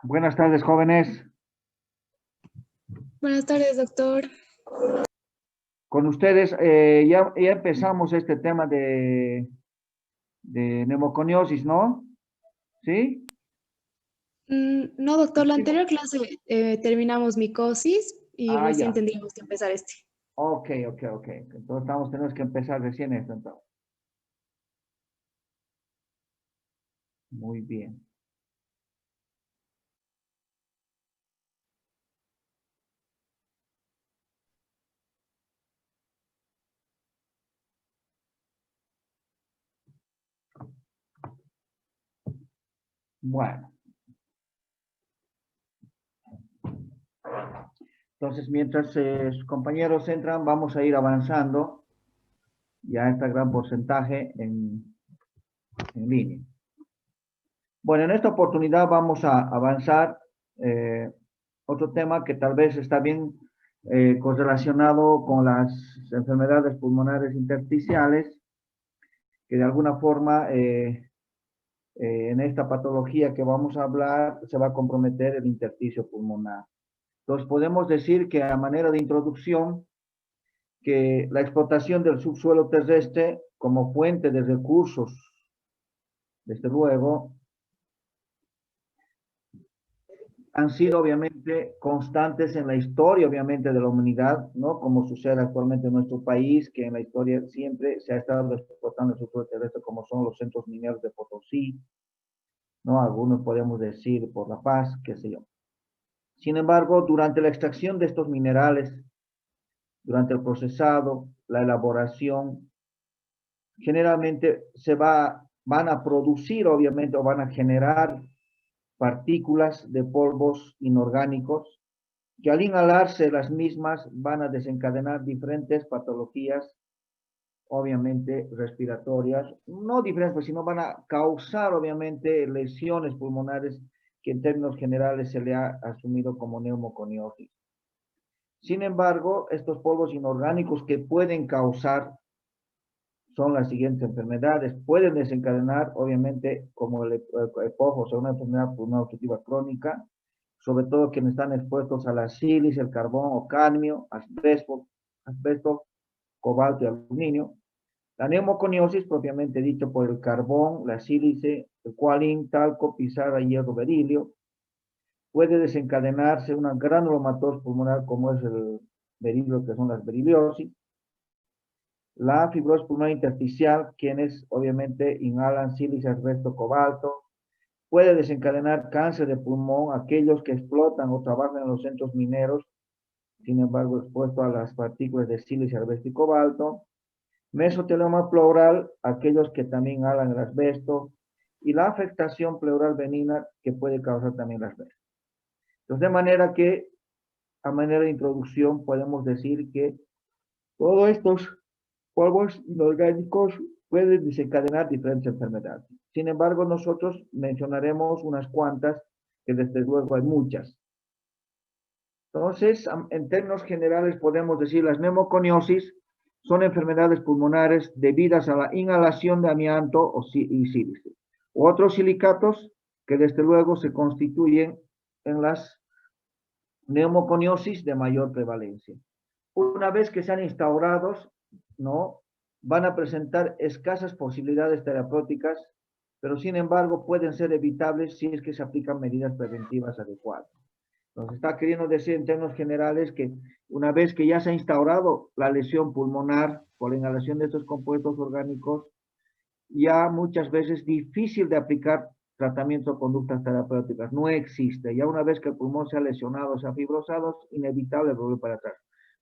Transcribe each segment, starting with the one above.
Buenas tardes, jóvenes. Buenas tardes, doctor. Con ustedes ya empezamos este tema de neumoconiosis, ¿no? ¿Sí? No, doctor, la anterior clase terminamos micosis y Ah, recién ya. tendríamos que empezar este. Ok. Entonces tenemos que empezar recién esto, entonces. Muy bien. Bueno, entonces mientras sus compañeros entran, vamos a ir avanzando. Ya está gran porcentaje en línea. Bueno, en esta oportunidad vamos a avanzar otro tema que tal vez está bien correlacionado con las enfermedades pulmonares intersticiales, que de alguna forma en esta patología que vamos a hablar se va a comprometer el intersticio pulmonar. Entonces podemos decir que a manera de introducción, que la explotación del subsuelo terrestre como fuente de recursos, desde luego, han sido obviamente constantes en la historia, obviamente, de la humanidad, ¿no? Como sucede actualmente en nuestro país, que en la historia siempre se ha estado explotando el subsuelo terrestre, como son los centros mineros de Potosí, ¿no? Algunos podemos decir por La Paz, qué sé yo. Sin embargo, durante la extracción de estos minerales, durante el procesado, la elaboración, generalmente van a producir, obviamente, o van a generar partículas de polvos inorgánicos que al inhalarse las mismas van a desencadenar diferentes patologías, obviamente respiratorias, no diferentes, sino van a causar obviamente lesiones pulmonares que en términos generales se le ha asumido como neumoconiosis. Sin embargo, estos polvos inorgánicos que pueden causar son las siguientes enfermedades. Pueden desencadenar, obviamente, como el EPOC, o sea, una enfermedad pulmonar obstructiva crónica, sobre todo quienes están expuestos a la sílice, el carbón o cadmio, asbesto, cobalto y aluminio. La neumoconiosis, propiamente dicho, por el carbón, la sílice, el cualín, talco, pizarra, hierro, berilio. Puede desencadenarse una granulomatosis pulmonar como es el berilio, que son las beriliosis. La fibrosis pulmonar intersticial, quienes obviamente inhalan sílice, asbesto, cobalto. Puede desencadenar cáncer de pulmón aquellos que explotan o trabajan en los centros mineros, sin embargo expuestos a las partículas de sílice, asbesto y cobalto. Mesotelioma pleural, aquellos que también inhalan el asbesto. Y la afectación pleural benigna que puede causar también el asbesto. Entonces, de manera que, a manera de introducción, podemos decir que todos estos polvos inorgánicos pueden desencadenar diferentes enfermedades. Sin embargo, nosotros mencionaremos unas cuantas, que desde luego hay muchas. Entonces, en términos generales, podemos decir las neumoconiosis son enfermedades pulmonares debidas a la inhalación de amianto y sílice, u otros silicatos que desde luego se constituyen en las neumoconiosis de mayor prevalencia. Una vez que sean instaurados, ¿no? Van a presentar escasas posibilidades terapéuticas, pero sin embargo pueden ser evitables si es que se aplican medidas preventivas adecuadas. Nos está queriendo decir en términos generales que una vez que ya se ha instaurado la lesión pulmonar por la inhalación de estos compuestos orgánicos, ya muchas veces difícil de aplicar tratamiento o conductas terapéuticas. No existe. Ya una vez que el pulmón se ha lesionado, se ha fibrosado, es inevitable volver para atrás.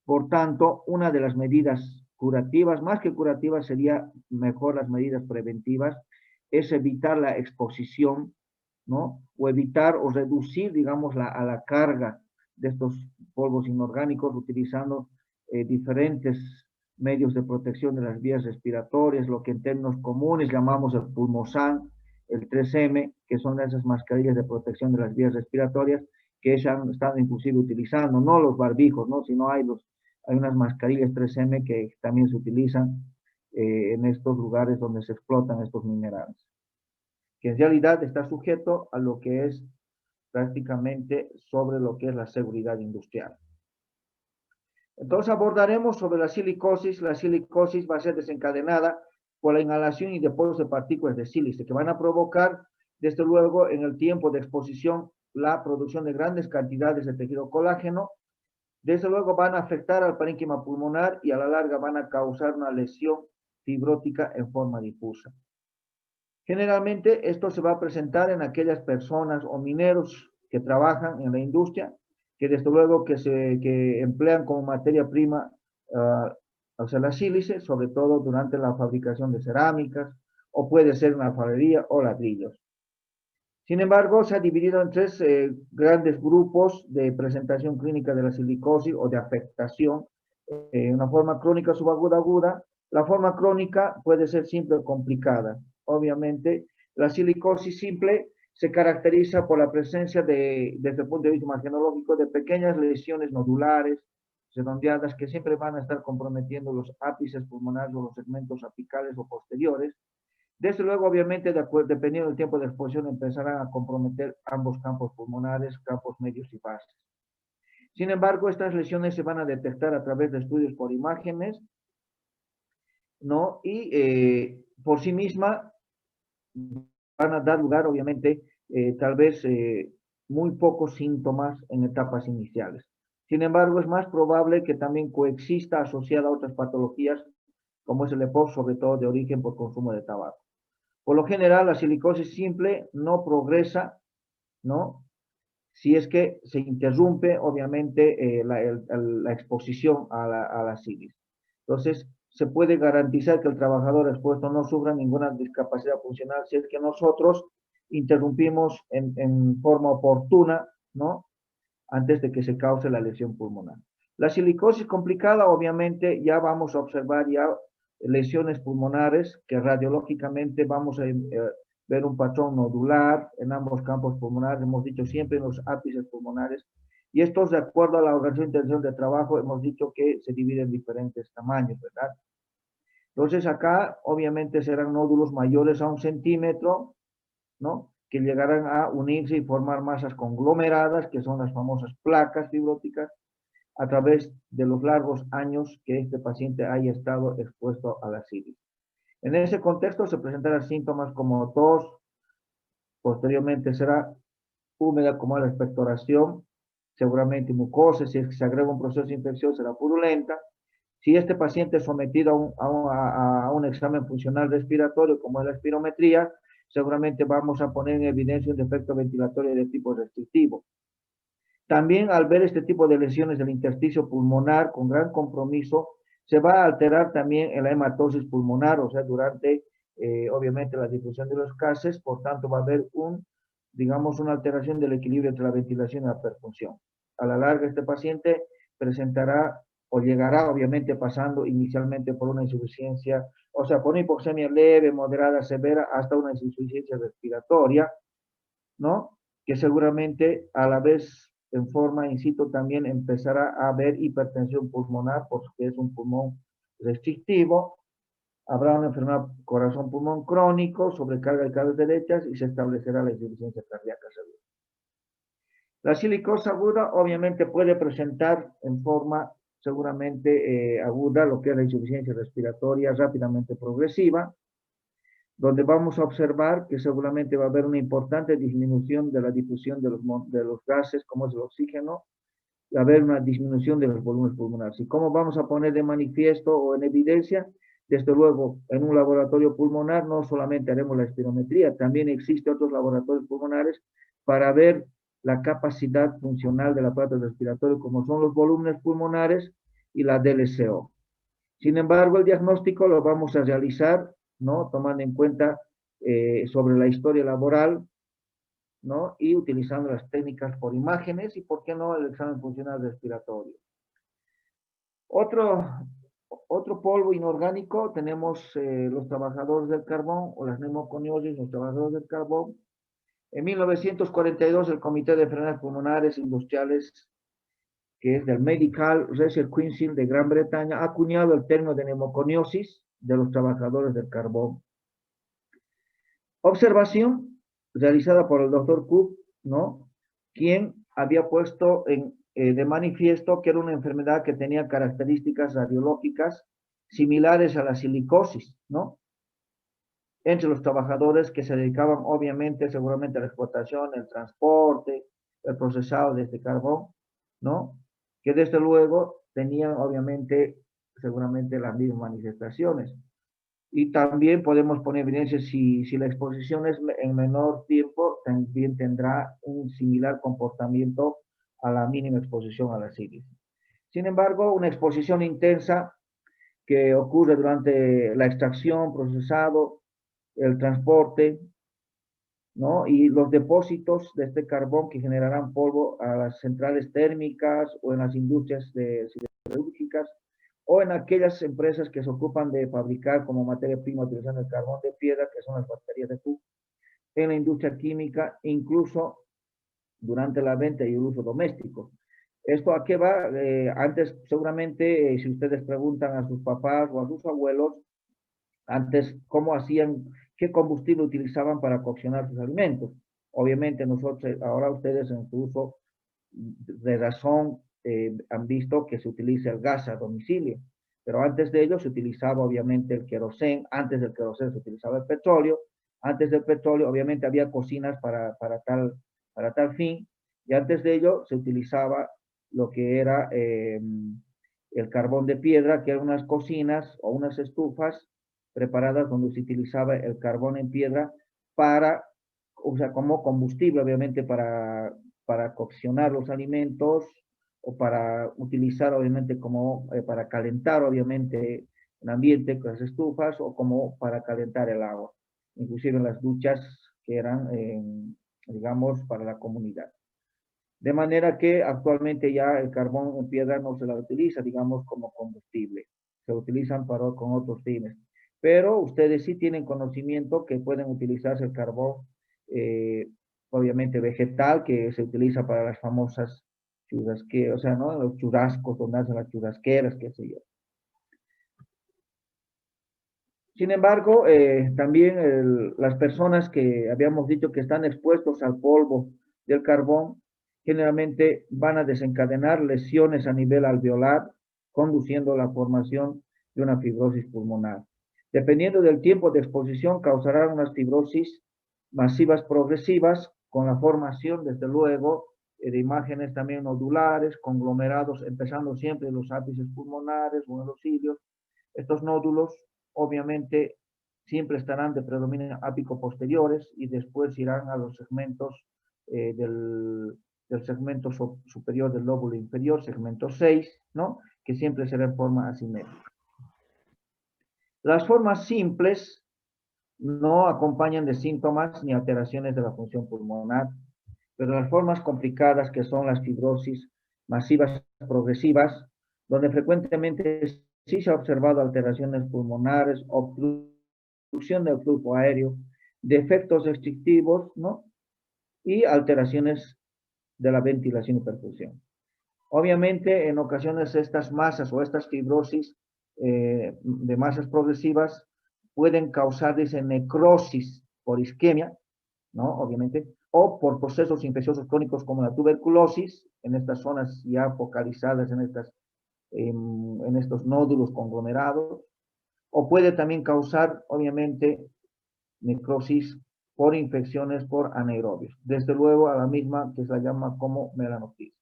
Por tanto, una de las medidas curativas, más que curativas, sería mejor las medidas preventivas, es evitar la exposición, ¿no? O evitar o reducir, digamos, a la carga de estos polvos inorgánicos utilizando diferentes medios de protección de las vías respiratorias, lo que en términos comunes llamamos el pulmosan, el 3M, que son esas mascarillas de protección de las vías respiratorias que se han estado inclusive utilizando, no los barbijos, ¿no? Sino hay unas mascarillas 3M que también se utilizan en estos lugares donde se explotan estos minerales, que en realidad está sujeto a lo que es prácticamente sobre lo que es la seguridad industrial. Entonces abordaremos sobre la silicosis. La silicosis va a ser desencadenada por la inhalación y depósito de partículas de sílice que van a provocar, desde luego, en el tiempo de exposición, la producción de grandes cantidades de tejido colágeno. Desde luego van a afectar al parénquima pulmonar y a la larga van a causar una lesión fibrótica en forma difusa. Generalmente esto se va a presentar en aquellas personas o mineros que trabajan en la industria, que desde luego que emplean como materia prima, o sea, la sílice, sobre todo durante la fabricación de cerámicas, o puede ser una alfarería o ladrillos. Sin embargo, se ha dividido en tres grandes grupos de presentación clínica de la silicosis o de afectación. Una forma crónica subaguda aguda. La forma crónica puede ser simple o complicada. Obviamente, la silicosis simple se caracteriza por la presencia desde el punto de vista imagenológico, de pequeñas lesiones nodulares, redondeadas, que siempre van a estar comprometiendo los ápices pulmonares o los segmentos apicales o posteriores. Desde luego, obviamente, dependiendo del tiempo de exposición, empezarán a comprometer ambos campos pulmonares, campos medios y bases. Sin embargo, estas lesiones se van a detectar a través de estudios por imágenes, ¿no? Y por sí misma van a dar lugar, obviamente, tal vez muy pocos síntomas en etapas iniciales. Sin embargo, es más probable que también coexista asociada a otras patologías, como es el EPOC, sobre todo de origen por consumo de tabaco. Por lo general, la silicosis simple no progresa, ¿no? Si es que se interrumpe, obviamente, la exposición a la sílice. Entonces, se puede garantizar que el trabajador expuesto no sufra ninguna discapacidad funcional si es que nosotros interrumpimos en forma oportuna, ¿no? Antes de que se cause la lesión pulmonar. La silicosis complicada, obviamente, ya vamos a observar ya lesiones pulmonares que radiológicamente vamos a ver un patrón nodular en ambos campos pulmonares, hemos dicho siempre en los ápices pulmonares, y estos, de acuerdo a la Organización Internacional de Trabajo, hemos dicho que se dividen en diferentes tamaños, ¿verdad? Entonces acá, obviamente, serán nódulos mayores a 1 centímetro, ¿no? Que llegarán a unirse y formar masas conglomeradas, que son las famosas placas fibróticas, a través de los largos años que este paciente haya estado expuesto a la sílice. En ese contexto se presentarán síntomas como tos, posteriormente será húmeda como la expectoración, seguramente mucosa, si es que se agrega un proceso infeccioso será purulenta. Si este paciente es sometido a un examen funcional respiratorio como es la espirometría, seguramente vamos a poner en evidencia un defecto ventilatorio de tipo restrictivo. También al ver este tipo de lesiones del intersticio pulmonar con gran compromiso, se va a alterar también en la hematosis pulmonar, o sea, durante, obviamente, la difusión de los gases, por tanto va a haber digamos, una alteración del equilibrio entre la ventilación y la perfusión. A la larga, este paciente presentará o llegará, obviamente, pasando inicialmente por una insuficiencia, o sea, por una hipoxemia leve, moderada, severa, hasta una insuficiencia respiratoria, ¿no? Que seguramente a la vez en forma in situ también empezará a haber hipertensión pulmonar porque es un pulmón restrictivo, habrá una enfermedad corazón-pulmón crónico, sobrecarga de cargas derechas y se establecerá la insuficiencia cardíaca segura. La silicosis aguda obviamente puede presentar en forma seguramente aguda lo que es la insuficiencia respiratoria rápidamente progresiva, donde vamos a observar que seguramente va a haber una importante disminución de la difusión de los gases, como es el oxígeno, y va a haber una disminución de los volúmenes pulmonares. ¿Y cómo vamos a poner de manifiesto o en evidencia? Desde luego, en un laboratorio pulmonar no solamente haremos la espirometría, también existen otros laboratorios pulmonares para ver la capacidad funcional del aparato respiratorio, como son los volúmenes pulmonares y la DLCO. Sin embargo, el diagnóstico lo vamos a realizar, ¿no? Tomando en cuenta sobre la historia laboral, ¿no? Y utilizando las técnicas por imágenes y, ¿por qué no?, el examen funcional respiratorio. Otro polvo inorgánico, tenemos los trabajadores del carbón o las neumoconiosis, los trabajadores del carbón. En 1942, el Comité de Enfermedades Pulmonares Industriales, que es del Medical Research Council de Gran Bretaña, ha acuñado el término de neumoconiosis de los trabajadores del carbón. Observación realizada por el doctor Cook, ¿no? quien había puesto de manifiesto que era una enfermedad que tenía características radiológicas similares a la silicosis, ¿no? Entre los trabajadores que se dedicaban obviamente seguramente a la explotación, el transporte, el procesado de este carbón, ¿no? Que desde luego tenían obviamente seguramente las mismas manifestaciones. Y también podemos poner evidencia si la exposición es en menor tiempo, también tendrá un similar comportamiento a la mínima exposición a la sílice. Sin embargo, una exposición intensa que ocurre durante la extracción, procesado, el transporte, ¿no? Y los depósitos de este carbón que generarán polvo a las centrales térmicas o en las industrias siderúrgicas o en aquellas empresas que se ocupan de fabricar como materia prima utilizando el carbón de piedra, que son las baterías de PU, en la industria química, incluso durante la venta y el uso doméstico. ¿Esto a qué va? Antes, seguramente, si ustedes preguntan a sus papás o a sus abuelos, antes, ¿cómo hacían, qué combustible utilizaban para coccionar sus alimentos? Obviamente nosotros, ahora ustedes en su uso de razón han visto que se utiliza el gas a domicilio, pero antes de ello se utilizaba obviamente el querosén, antes del querosén se utilizaba el petróleo, antes del petróleo obviamente había cocinas para tal fin, y antes de ello se utilizaba lo que era el carbón de piedra, que eran unas cocinas o unas estufas preparadas donde se utilizaba el carbón en piedra para, o sea, como combustible, obviamente, para coccionar los alimentos o para utilizar, obviamente, como para calentar, obviamente, el ambiente con las estufas o como para calentar el agua, inclusive en las duchas que eran, digamos, para la comunidad. De manera que actualmente ya el carbón en piedra no se la utiliza, digamos, como combustible. Se utilizan con otros fines. Pero ustedes sí tienen conocimiento que pueden utilizarse el carbón, obviamente vegetal, que se utiliza para las famosas churrasqueras, o sea, ¿no? Los churrascos, donde hacen las churrasqueras, qué sé yo. Sin embargo, también las personas que habíamos dicho que están expuestos al polvo del carbón, generalmente van a desencadenar lesiones a nivel alveolar, conduciendo a la formación de una fibrosis pulmonar. Dependiendo del tiempo de exposición, causarán unas fibrosis masivas progresivas, con la formación, desde luego, de imágenes también nodulares, conglomerados, empezando siempre en los ápices pulmonares o en los cilios. Estos nódulos obviamente siempre estarán de predominio ápico posteriores y después irán a los segmentos del segmento superior del lóbulo inferior, segmento 6, ¿no? Que siempre será en forma asimétrica. Las formas simples no acompañan de síntomas ni alteraciones de la función pulmonar, pero las formas complicadas, que son las fibrosis masivas progresivas, donde frecuentemente sí se ha observado alteraciones pulmonares, obstrucción del flujo aéreo, defectos restrictivos, ¿no? Y alteraciones de la ventilación y perfusión. Obviamente, en ocasiones estas masas o estas fibrosis de masas progresivas pueden causar, dice, necrosis por isquemia, ¿no? Obviamente, o por procesos infecciosos crónicos como la tuberculosis, en estas zonas ya focalizadas en estos nódulos conglomerados, o puede también causar, obviamente, necrosis por infecciones por anaerobios, desde luego a la misma que se la llama como melanosis.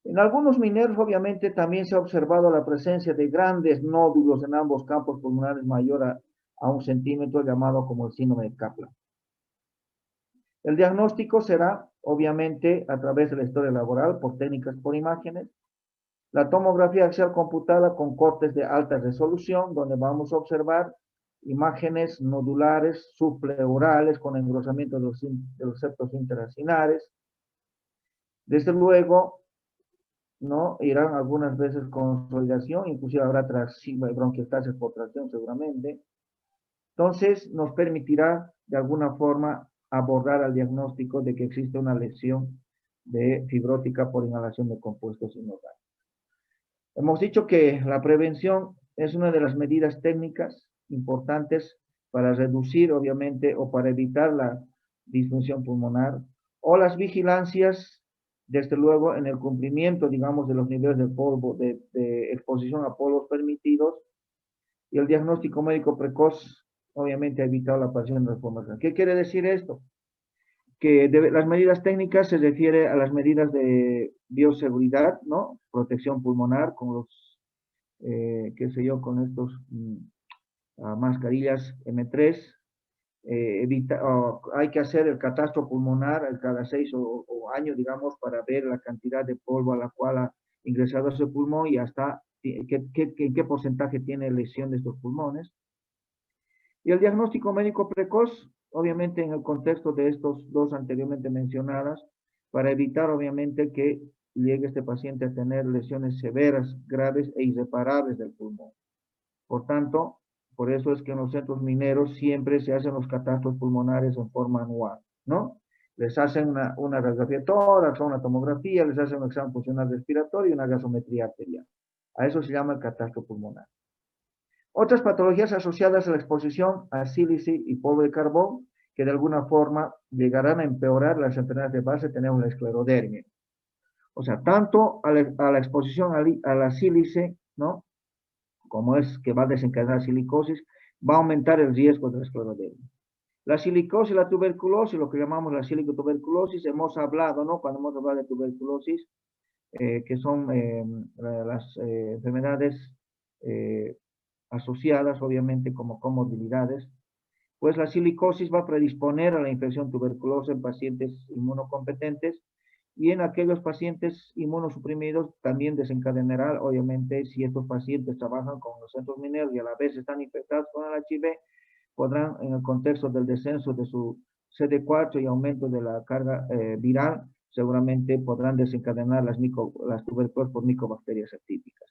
En algunos mineros, obviamente, también se ha observado la presencia de grandes nódulos en ambos campos pulmonares mayor a 1 centímetro, llamado como el síndrome de Kaplan. El diagnóstico será, obviamente, a través de la historia laboral, por técnicas por imágenes, la tomografía axial computada con cortes de alta resolución, donde vamos a observar imágenes nodulares subpleurales con engrosamiento de los septos interacinares. Desde luego, ¿no? Irán algunas veces con consolidación, inclusive habrá bronquiectasis por tracción seguramente. Entonces, nos permitirá de alguna forma abordar al diagnóstico de que existe una lesión de fibrótica por inhalación de compuestos inorgánicos. Hemos dicho que la prevención es una de las medidas técnicas importantes para reducir, obviamente, o para evitar la disfunción pulmonar o las vigilancias, desde luego, en el cumplimiento, digamos, de los niveles de polvo, de exposición a polvos permitidos, y el diagnóstico médico precoz, obviamente, ha evitado la aparición de formas. ¿Qué quiere decir esto? Que las medidas técnicas se refiere a las medidas de bioseguridad, ¿no? Protección pulmonar, con los, qué sé yo, con estos mascarillas M3, hay que hacer el catastro pulmonar cada 6 o años, digamos, para ver la cantidad de polvo a la cual ha ingresado ese pulmón y hasta qué porcentaje tiene lesión de estos pulmones. Y el diagnóstico médico precoz, obviamente en el contexto de estos dos anteriormente mencionadas, para evitar obviamente que llegue este paciente a tener lesiones severas, graves e irreparables del pulmón. Por tanto, por eso es que en los centros mineros siempre se hacen los catastros pulmonares en forma anual, ¿no? Les hacen una radiografía de tórax, una tomografía, les hacen un examen funcional respiratorio y una gasometría arterial. A eso se llama el catastro pulmonar. Otras patologías asociadas a la exposición a sílice y polvo de carbón, que de alguna forma llegarán a empeorar las enfermedades de base, tenemos la esclerodermia. O sea, tanto a la exposición a la sílice, ¿no? Como es que va a desencadenar silicosis, va a aumentar el riesgo de la esclerodermia. La silicosis y la tuberculosis, lo que llamamos la silicotuberculosis, hemos hablado, ¿no? Cuando hemos hablado de tuberculosis, que son las enfermedades asociadas, obviamente, como comorbilidades, pues la silicosis va a predisponer a la infección tuberculosa en pacientes inmunocompetentes y en aquellos pacientes inmunosuprimidos también desencadenará, obviamente, si estos pacientes trabajan con los centros mineros y a la vez están infectados con el HIV, podrán, en el contexto del descenso de su CD4 y aumento de la carga viral, seguramente podrán desencadenar las tuberculosis por micobacterias atípicas.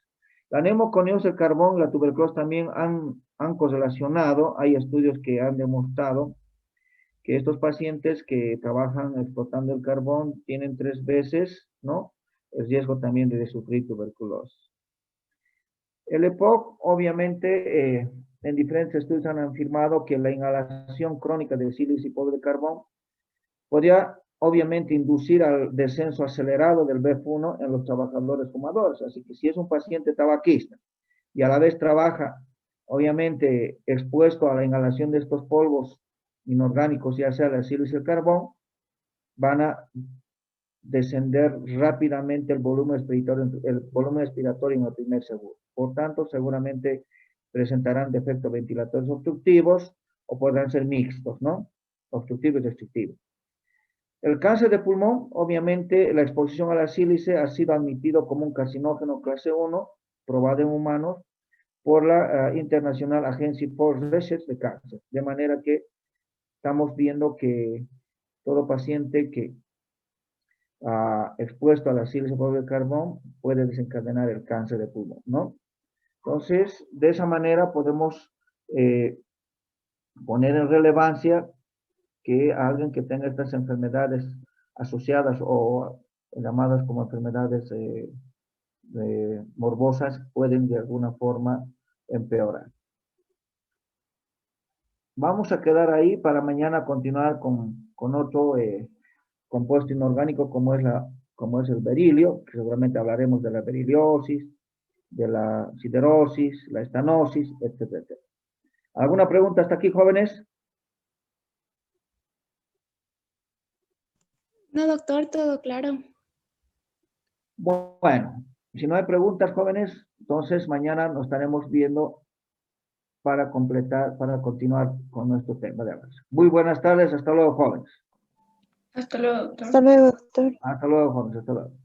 La neumoconiosis, el carbón, la tuberculosis también han correlacionado. Hay estudios que han demostrado que estos pacientes que trabajan explotando el carbón tienen 3 veces, ¿no?, el riesgo también de sufrir tuberculosis. El EPOC, obviamente, en diferentes estudios han afirmado que la inhalación crónica de sílice y polvo de carbón podría, obviamente, inducir al descenso acelerado del BF1 en los trabajadores fumadores. Así que si es un paciente tabaquista y a la vez trabaja, obviamente, expuesto a la inhalación de estos polvos inorgánicos, ya sea la sílice y el carbón, van a descender rápidamente el volumen respiratorio en el primer segundo. Por tanto, seguramente presentarán defectos ventilatorios obstructivos o podrán ser mixtos, ¿no? Obstructivos y restrictivos. El cáncer de pulmón, obviamente, la exposición a la sílice ha sido admitido como un carcinógeno clase 1, probado en humanos, por la International Agency for Research de Cáncer. De manera que estamos viendo que todo paciente que expuesto a la sílice polvo de carbón puede desencadenar el cáncer de pulmón, ¿no? Entonces, de esa manera podemos poner en relevancia que alguien que tenga estas enfermedades asociadas o llamadas como enfermedades morbosas pueden de alguna forma empeorar. Vamos a quedar ahí para mañana continuar con otro compuesto inorgánico como es el berilio, que seguramente hablaremos de la beriliosis, de la siderosis, la estanosis, etcétera, etcétera. ¿Alguna pregunta hasta aquí, jóvenes? No, doctor, todo claro. Bueno, si no hay preguntas, jóvenes, entonces mañana nos estaremos viendo para continuar con nuestro tema de avance. Muy buenas tardes, hasta luego, jóvenes. Hasta luego, doctor. Hasta luego, doctor. Hasta luego, jóvenes, hasta luego.